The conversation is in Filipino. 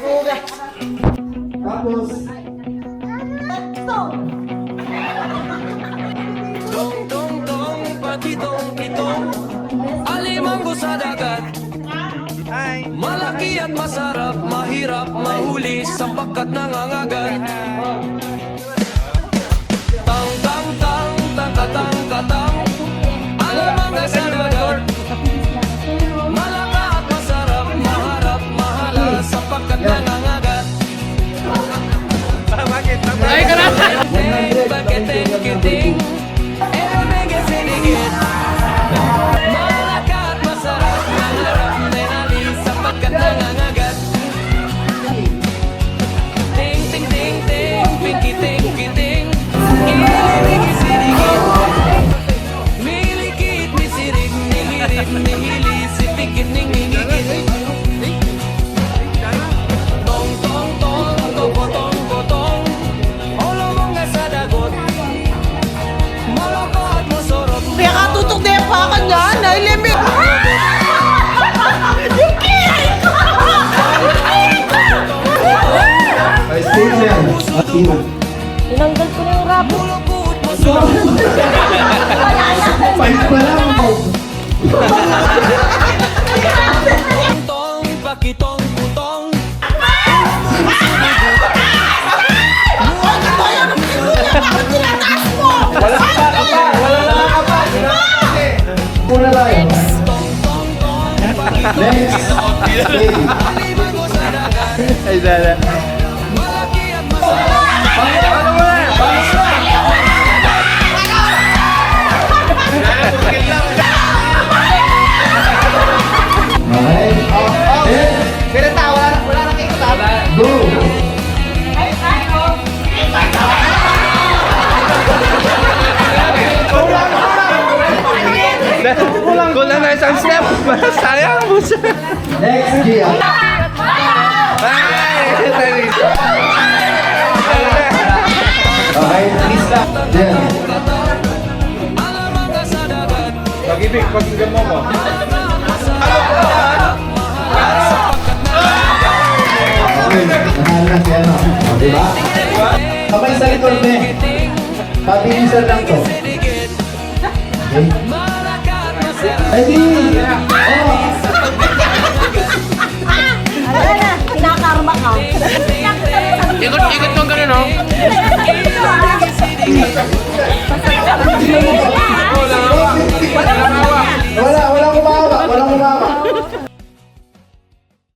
Tapos, Tong tong tong, patitong kitong, alimanggo sa dagat. Malaki at masarap, mahirap mahuli sapagkat nangangagat. Tang tang tang, tang katang katang, alimanggo sa dagat. Malaka at masarap, maharap, mahala sapagkat nangangagat. Ay, karata! Bageteng kiting, emege sinigit. Malaka at masarap, maharap, menali sapagkat nangangagat. Ting ting ting ting, pinky ting kiting, emege sinigit. Milikit, misirig, nihirit, nihili, sipikit, ningingigit. Tong tong tong, tokotong kotong, olomong nga sa dagot. Malaka at masarap. Kaya katutok na yung pakan niya, nailimit. Yung kiyay ko! ay, stay lang. Tinanggal ko na yung rap. Bulukut masarap. Fight pa lang. Tong pakitong putong. Una tayo. Tong tong tong pakitong. Next. Okay. Alimango sa dagat. Ay, dala. Malaki at masarap. Okay. Go. Kulang na isang step. Sayang mo siya. Next, Gia. Okay, please stop. Jen. Alamang ka sa dagat. Pag-ibig, pakinggan mo mo. Okay, nanalo na si ano. O, diba? Kamay sa likod, me. Pabilisan lang to. Okay. Malaka at masarap. Ready? Oh,